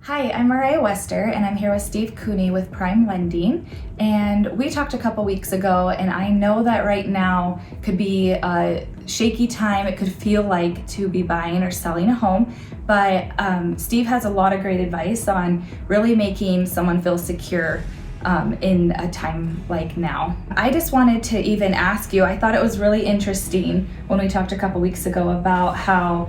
Hi, I'm Mariah Wester, and I'm here with Steve Cooney with Prime Lending. And we talked a couple weeks ago, and I know that right now could be a shaky time. It could feel like to be buying or selling a home, but Steve has a lot of great advice on really making someone feel secure in a time like now. I just wanted to even ask you, I thought it was really interesting when we talked a couple weeks ago about how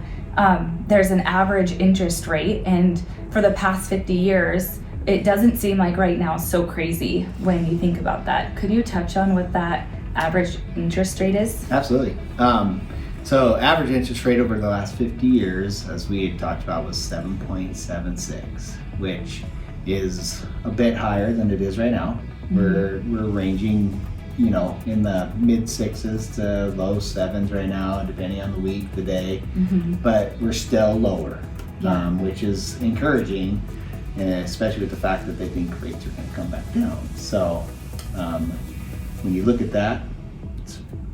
there's an average interest rate, and for the past 50 years, it doesn't seem like right now is so crazy when you think about that. Could you touch on what that average interest rate is? Absolutely. So average interest rate over the last 50 years, as we had talked about, was 7.76, which is a bit higher than it is right now. Mm-hmm. We're ranging, in the mid sixes to low sevens right now, depending on the week, the day. Mm-hmm. But we're still lower, Yeah. which is encouraging, especially with the fact that they think rates are going to come back down. So when you look at that,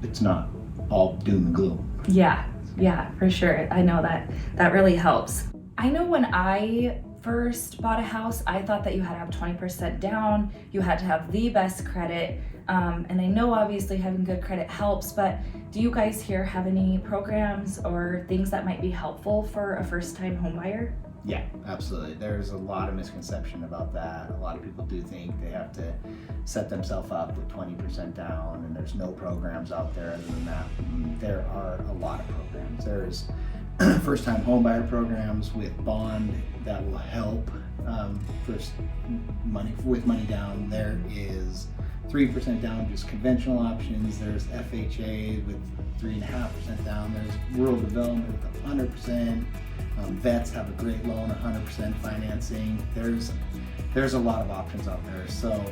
it's not all doom and gloom. Yeah, for sure. I know that really helps. I know when I first bought a house, I thought that you had to have 20% down, you had to have the best credit, and I know obviously having good credit helps, but do you guys here have any programs or things that might be helpful for a first-time home buyer? Yeah, absolutely. There's a lot of misconception about that. A lot of people do think they have to set themselves up with 20% down, and there's no programs out there other than that. There are a lot of programs. There's first-time homebuyer programs with bond that will help with money down. There is 3% down, just conventional options. There's FHA with 3.5% down. There's rural development with 100%. Vets have a great loan, 100% financing. There's a lot of options out there. So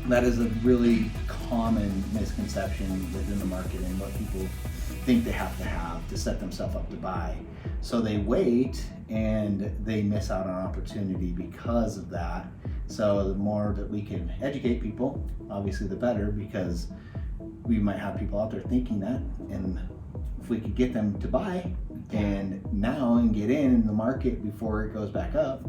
that is a really common misconception within the market and what people think they have to set themselves up to buy. So they wait and they miss out on opportunity because of that. So the more that we can educate people, obviously the better, because we might have people out there thinking that, and if we could get them to buy and get in the market before it goes back up,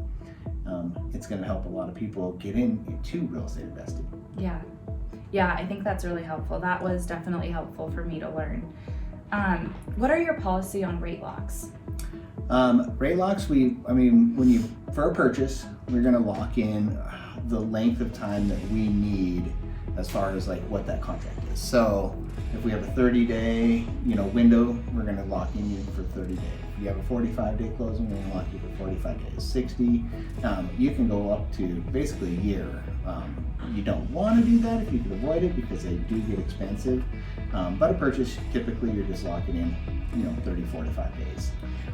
it's going to help a lot of people get into real estate investing. Yeah, I think that's really helpful. That was definitely helpful for me to learn. What are your policy on rate locks? Rate locks, for a purchase, we're going to lock in the length of time that we need as far as like what that contract is. So if we have a 30-day, window, we're going to lock in you for 30 days. If you have a 45-day closing, we're going to lock you for 45 days. 60, you can go up to basically a year. You don't want to do that if you can avoid it, because they do get expensive. But a purchase, typically you're just locking in, 30, 45 days.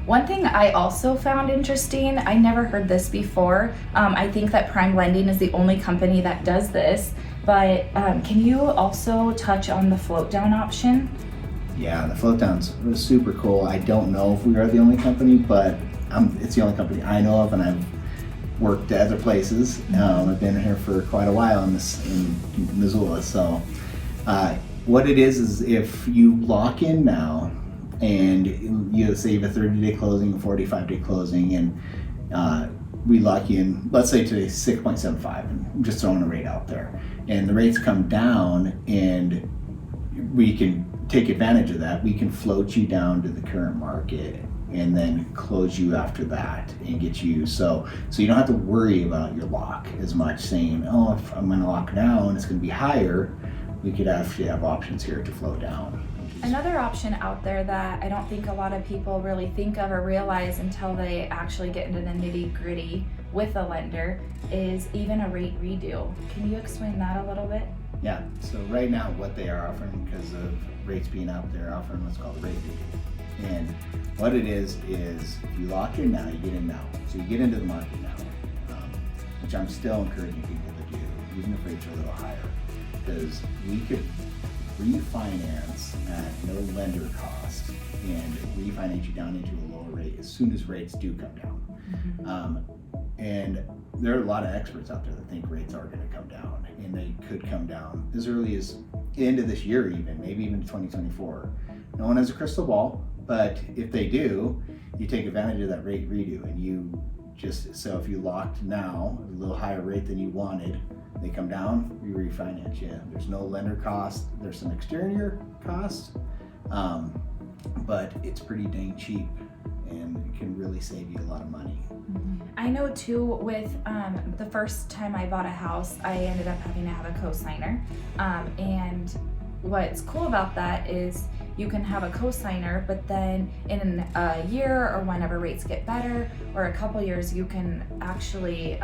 One thing I also found interesting, I never heard this before. I think that Prime Lending is the only company that does this, but can you also touch on the float down option? Yeah, the float down's super cool. I don't know if we are the only company, but it's the only company I know of, and I've worked at other places. I've been here for quite a while in Missoula. So what it is if you lock in now, and you say you have a 30-day closing, a 45-day closing, and we lock you in, let's say today 6.75, and I'm just throwing a rate out there, and the rates come down, and we can take advantage of that. We can float you down to the current market and then close you after that and get you, so you don't have to worry about your lock as much, saying, oh, if I'm going to lock now and it's going to be higher. We could actually have options here to float down. Another option out there that I don't think a lot of people really think of or realize until they actually get into the nitty-gritty with a lender is even a rate redo. Can you explain that a little bit? Yeah, so right now what they are offering, because of rates being up, they're offering what's called a rate redo. And what it is if you lock in now, you get in now. So you get into the market now, which I'm still encouraging people to do, even if rates are a little higher, because we could refinance at no lender cost and refinance you down into a lower rate as soon as rates do come down. And there are a lot of experts out there that think rates are going to come down, and they could come down as early as the end of this year, even maybe even 2024. No one has a crystal ball, but if they do, you take advantage of that rate redo and you just so if you locked now a little higher rate than you wanted, they come down, we refinance you. There's no lender cost. There's some exterior costs, but it's pretty dang cheap, and it can really save you a lot of money. I know too, with the first time I bought a house, I ended up having to have a co-signer, and what's cool about that is you can have a co-signer, but then in a year or whenever rates get better, or a couple years, you can actually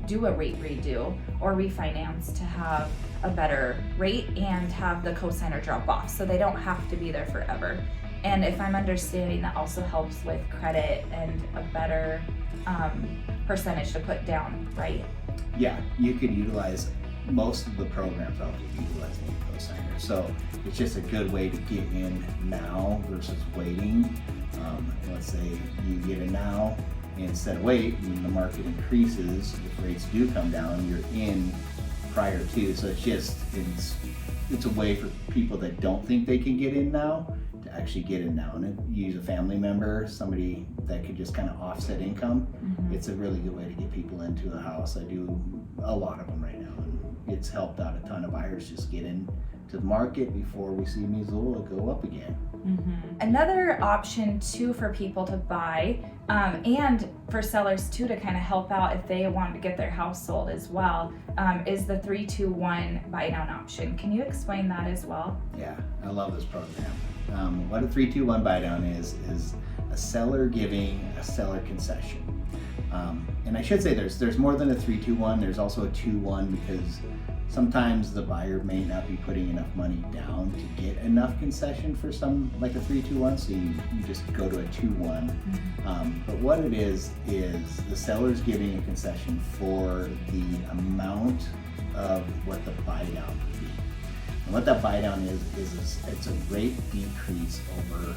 do a rate redo or refinance to have a better rate and have the co-signer drop off, so they don't have to be there forever. And if I'm understanding, that also helps with credit and a better percentage to put down, right? Yeah, you could utilize most of the programs out there utilizing a co-signer. So it's just a good way to get in now versus waiting. Let's say you get in now, instead of wait, when the market increases, if rates do come down, you're in prior to. So it's a way for people that don't think they can get in now to actually get in now. And if you use a family member, somebody that could just kind of offset income, it's a really good way to get people into a house. I do a lot of them right now, and it's helped out a ton of buyers just get into the market before we see Missoula go up again. Another option too for people to buy, and for sellers too to kind of help out if they want to get their house sold as well, is the 3-2-1 buy down option. Can you explain that as well? Yeah, I love this program. What a 3-2-1 buy down is a seller giving a seller concession. And I should say there's more than a 3-2-1. There's also a 2-1, because sometimes the buyer may not be putting enough money down to get enough concession for some, like a 3-2-1, so you just go to a 2-1. But what it is the seller's giving a concession for the amount of what the buy down would be. And what that buy down is it's a rate decrease over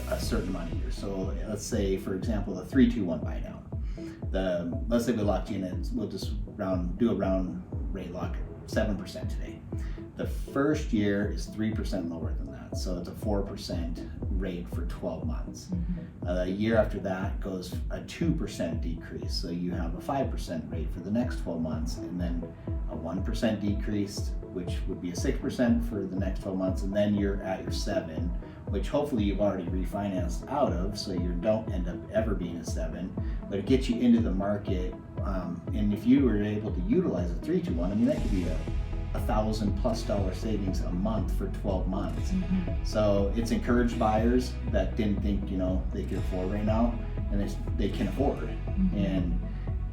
a certain amount of years. So let's say, for example, the 3-2-1 buy down. Let's say we locked in, and we'll just do a round rate lock, 7% today. The first year is 3% lower than that, so it's a 4% rate for 12 months. A year after that goes a 2% decrease, so you have a 5% rate for the next 12 months, and then a 1% decrease, which would be a 6% for the next 12 months, and then you're at your 7, which hopefully you've already refinanced out of, so you don't end up ever being a 7, but it gets you into the market. And if you were able to utilize a 3-2-1, I mean, that could be a $1,000+ savings a month for 12 months. So it's encouraged buyers that didn't think they could afford right now, and they can afford. And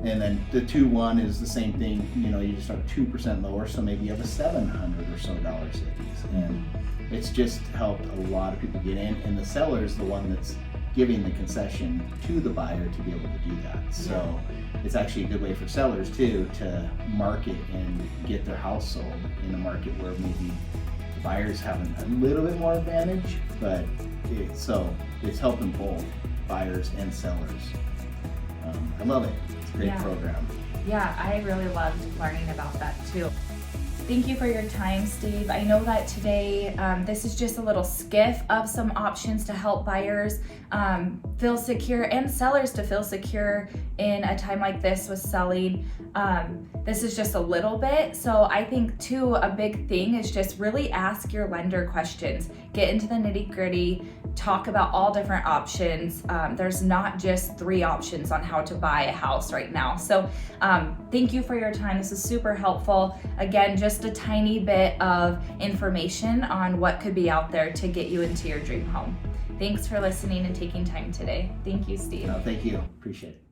then the 2-1 is the same thing. You just start 2% lower, so maybe you have a $700 or so savings, and it's just helped a lot of people get in. And the seller is the one that's giving the concession to the buyer to be able to do that. So it's actually a good way for sellers too to market and get their house sold in a market where maybe the buyer's having a little bit more advantage, but it's helping both buyers and sellers. I love it. It's a great program. Yeah, I really loved learning about that too. Thank you for your time, Steve. I know that today this is just a little skiff of some options to help buyers feel secure and sellers to feel secure in a time like this with selling. This is just a little bit. So I think too, a big thing is just really ask your lender questions. Get into the nitty-gritty, talk about all different options. There's not just 3 options on how to buy a house right now. So thank you for your time. This is super helpful. Again, just a tiny bit of information on what could be out there to get you into your dream home. Thanks for listening and taking time today. Thank you, Steve. Thank you. Appreciate it.